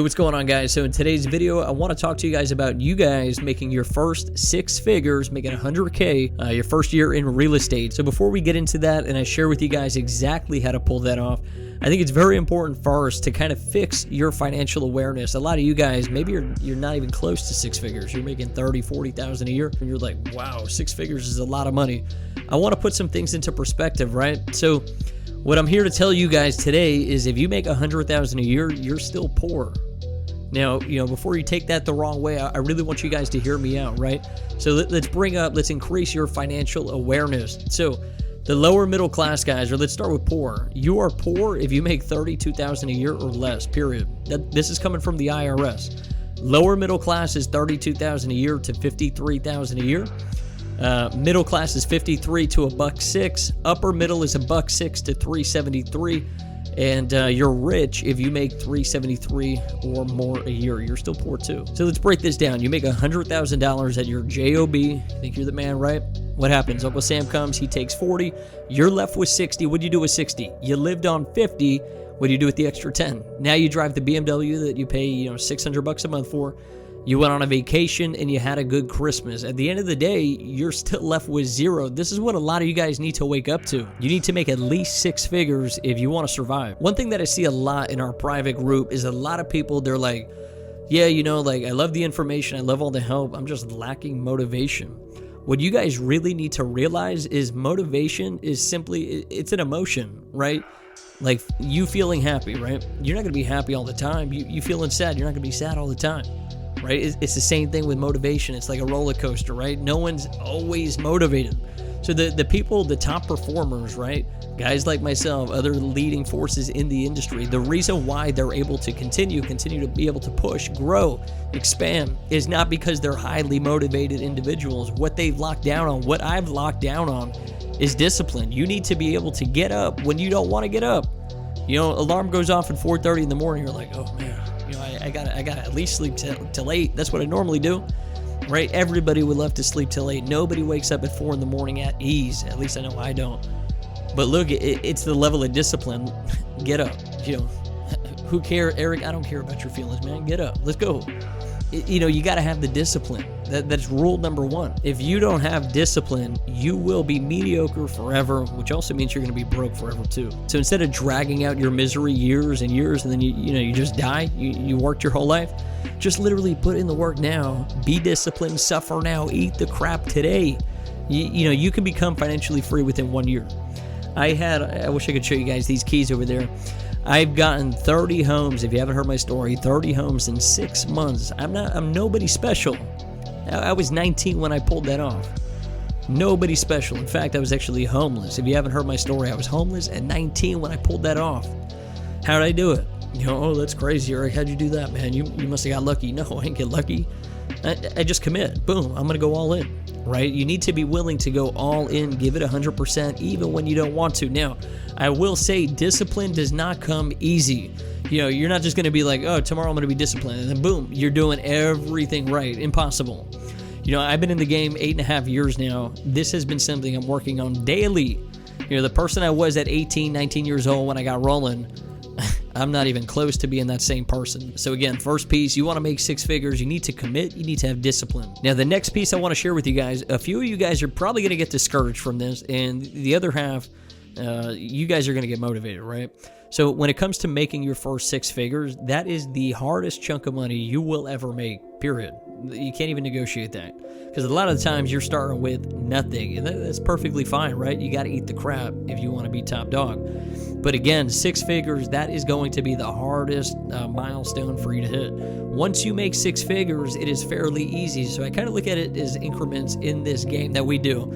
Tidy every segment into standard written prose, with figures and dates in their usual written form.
What's going on, guys? So in today's video, I want to talk to you guys about you guys making your first 6 figures, making 100K your first year in real estate. So before we get into that and I share with you guys exactly how to pull that off, I think it's very important first to kind of fix your financial awareness. A lot of you guys, maybe you're not even close to 6 figures. You're making 30, 40,000 a year and you're like, wow, 6 figures is a lot of money. I want to put some things into perspective, right? So what I'm here to tell you guys today is if you make 100,000 a year, you're still poor. Now, before you take that the wrong way, I really want you guys to hear me out, right? So let's increase your financial awareness. So the lower middle class guys, or let's start with poor. You are poor if you make 32,000 a year or less, period. This is coming from the IRS. Lower middle class is 32,000 a year to 53,000 a year. Middle class is 53 to $1.06. Upper middle is $1.06 to 373. And you're rich if you make 373 or more a year. You're still poor too. So let's break this down. You make $100,000 at your job. I think you're the man, right? What happens? Uncle Sam comes, he takes 40. You're left with 60. What'd you do with 60? You lived on 50. What do you do with the extra 10? Now you drive the BMW that you pay, $600 a month for. You went on a vacation and you had a good Christmas. At the end of the day, you're still left with zero. This is what a lot of you guys need to wake up to. You need to make at least 6 figures if you want to survive. One thing that I see a lot in our private group is a lot of people, they're like, yeah, I love the information. I love all the help. I'm just lacking motivation. What you guys really need to realize is motivation is simply, it's an emotion, right? Like you feeling happy, right? You're not going to be happy all the time. You feeling sad. You're not going to be sad all the time. Right? It's the same thing with motivation. It's like a roller coaster, right? No one's always motivated. So the people, the top performers, right? Guys like myself, other leading forces in the industry, the reason why they're able to continue to be able to push, grow, expand is not because they're highly motivated individuals. What they've locked down on, what I've locked down on is discipline. You need to be able to get up when you don't want to get up. Alarm goes off at 4:30 in the morning. You're like, oh man. I gotta at least sleep till 8. That's what I normally do, right? Everybody would love to sleep till 8. Nobody wakes up at 4 in the morning at ease. At least I know I don't. But look, it's the level of discipline. Get up. Who cares, Eric? I don't care about your feelings, man. Get up. Let's go. You got to have the discipline. That's rule number 1. If you don't have discipline, you will be mediocre forever, which also means you're going to be broke forever too. So instead of dragging out your misery years and years and then you just die, you worked your whole life, just literally put in the work now, be disciplined, suffer now, eat the crap today. You can become financially free within 1 year. I wish I could show you guys these keys over there. I've gotten 30 homes. If you haven't heard my story, 30 homes in 6 months. I'm nobody special. I was 19 when I pulled that off. Nobody special. In fact, I was actually homeless. If you haven't heard my story, I was homeless at 19 when I pulled that off. How did I do it? Oh, that's crazy, Eric. How'd you do that, man? You must have got lucky. No, I didn't get lucky. I just commit. Boom, I'm going to go all in. Right? You need to be willing to go all in, give it 100%, even when you don't want to. Now, I will say discipline does not come easy. You're not just going to be like, oh, tomorrow I'm going to be disciplined, and then boom, you're doing everything right. Impossible. I've been in the game 8.5 years now. This has been something I'm working on daily. The person I was at 18, 19 years old when I got rolling, I'm not even close to being that same person. So again, first piece, you want to make 6 figures, you need to commit, you need to have discipline. Now, the next piece I want to share with you guys, a few of you guys are probably going to get discouraged from this, and the other half, you guys are going to get motivated, right? So when it comes to making your first 6 figures, that is the hardest chunk of money you will ever make, period. You can't even negotiate that. Because a lot of the times you're starting with nothing, and that's perfectly fine, right? You got to eat the crap if you want to be top dog. But again, 6 figures, that is going to be the hardest milestone for you to hit. Once you make 6 figures, it is fairly easy. So I kind of look at it as increments in this game that we do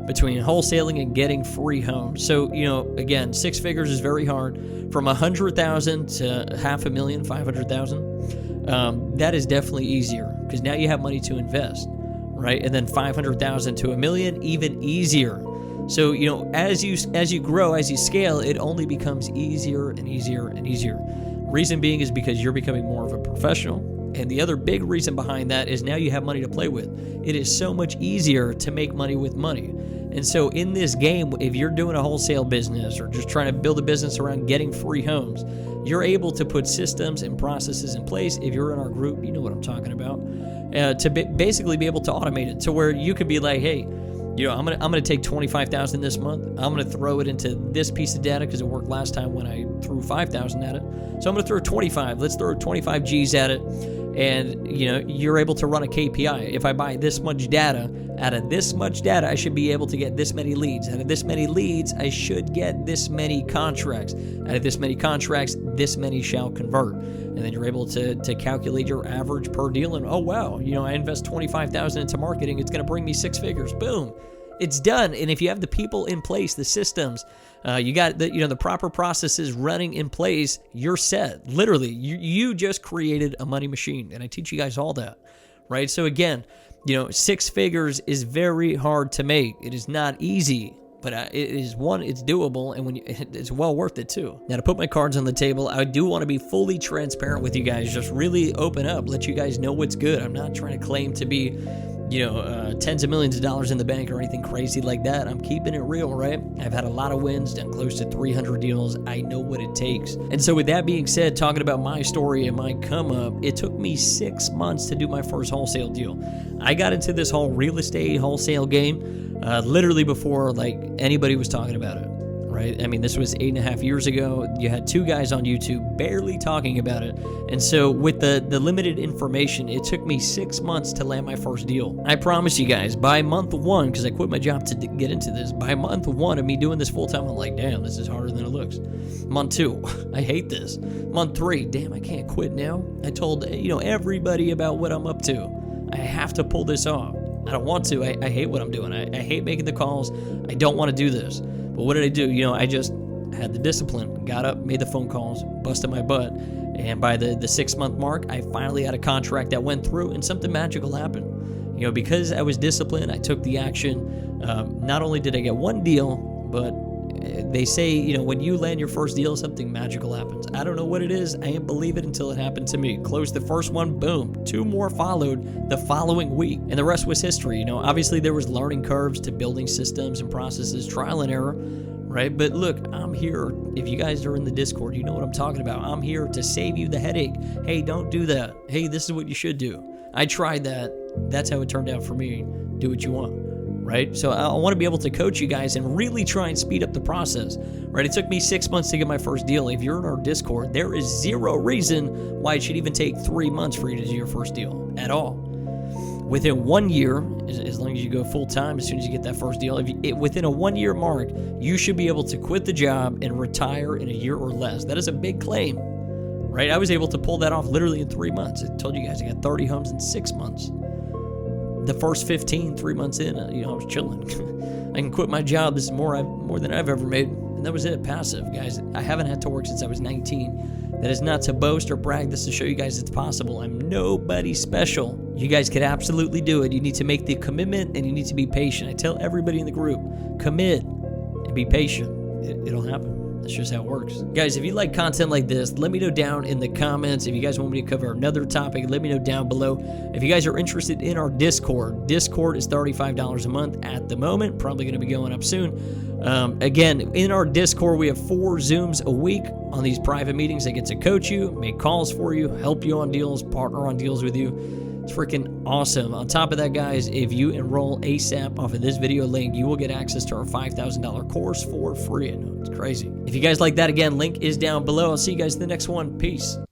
between wholesaling and getting free homes. So, again, 6 figures is very hard. From 100,000 to $500,000, 500,000, that is definitely easier because now you have money to invest, right? And then 500,000 to $1 million, even easier. So, as you grow, as you scale, it only becomes easier and easier and easier. Reason being is because you're becoming more of a professional. And the other big reason behind that is now you have money to play with. It is so much easier to make money with money. And so in this game, if you're doing a wholesale business or just trying to build a business around getting free homes, you're able to put systems and processes in place. If you're in our group, you know what I'm talking about, to basically be able to automate it to where you could be like, hey, I'm gonna take 25,000 this month. I'm gonna throw it into this piece of data because it worked last time when I threw 5,000 at it. So I'm gonna throw 25. Let's throw 25 G's at it, and you're able to run a KPI. If I buy this much data, out of this much data, I should be able to get this many leads. Out of this many leads, I should get this many contracts. Out of this many contracts, this many shall convert. And then you're able to calculate your average per deal. And oh wow, I invest 25,000 into marketing. It's going to bring me 6 figures. Boom, it's done. And if you have the people in place, the systems, you got the proper processes running in place, you're set. Literally, you just created a money machine. And I teach you guys all that, right? So again, 6 figures is very hard to make. It is not easy, but it's doable, and it's well worth it too. Now, to put my cards on the table, I do want to be fully transparent with you guys. Just really open up, let you guys know what's good. I'm not trying to claim to be tens of millions of dollars in the bank or anything crazy like that. I'm keeping it real, right? I've had a lot of wins, done close to 300 deals. I know what it takes. And so with that being said, talking about my story and my come up, it took me 6 months to do my first wholesale deal. I got into this whole real estate wholesale game literally before anybody was talking about it. Right? I mean, this was 8.5 years ago. You had 2 guys on YouTube barely talking about it. And so with the limited information, it took me 6 months to land my first deal. I promise you guys, by month 1, because I quit my job to get into this, by month 1 of me doing this full time, I'm like, damn, this is harder than it looks. Month 2, I hate this. Month 3, damn, I can't quit now. I told, everybody about what I'm up to. I have to pull this off. I don't want to. I hate what I'm doing. I hate making the calls. I don't want to do this. But what did I do? I just had the discipline, got up, made the phone calls, busted my butt. And by the 6-month mark, I finally had a contract that went through, and something magical happened. Because I was disciplined, I took the action. Not only did I get 1 deal, but they say, when you land your first deal, something magical happens. I don't know what it is. I didn't believe it until it happened to me. Closed the first one, boom. 2 more followed the following week. And the rest was history. Obviously there was learning curves to building systems and processes, trial and error, right? But look, I'm here. If you guys are in the Discord, you know what I'm talking about. I'm here to save you the headache. Hey, don't do that. Hey, this is what you should do. I tried that. That's how it turned out for me. Do what you want. Right? So I want to be able to coach you guys and really try and speed up the process, right? It took me 6 months to get my first deal. If you're in our Discord, there is 0 reason why it should even take 3 months for you to do your first deal at all. Within 1 year, as long as you go full time, as soon as you get that first deal, within a 1 year mark, you should be able to quit the job and retire in a year or less. That is a big claim, right? I was able to pull that off literally in 3 months. I told you guys I got 30 homes in 6 months. The first 15, 3 months in, I was chilling. I can quit my job. This is more than I've ever made. And that was it, passive, guys. I haven't had to work since I was 19. That is not to boast or brag. This is to show you guys it's possible. I'm nobody special. You guys could absolutely do it. You need to make the commitment, and you need to be patient. I tell everybody in the group, commit and be patient. It'll happen. That's just how it works. Guys, if you like content like this, let me know down in the comments. If you guys want me to cover another topic, let me know down below. If you guys are interested in our Discord is $35 a month at the moment. Probably going to be going up soon. Again, in our Discord, we have 4 Zooms a week on these private meetings. I get to coach you, make calls for you, help you on deals, partner on deals with you. It's freaking awesome. On top of that, guys, if you enroll ASAP off of this video link, you will get access to our $5,000 course for free. I know, it's crazy. If you guys like that, again, link is down below. I'll see you guys in the next one. Peace.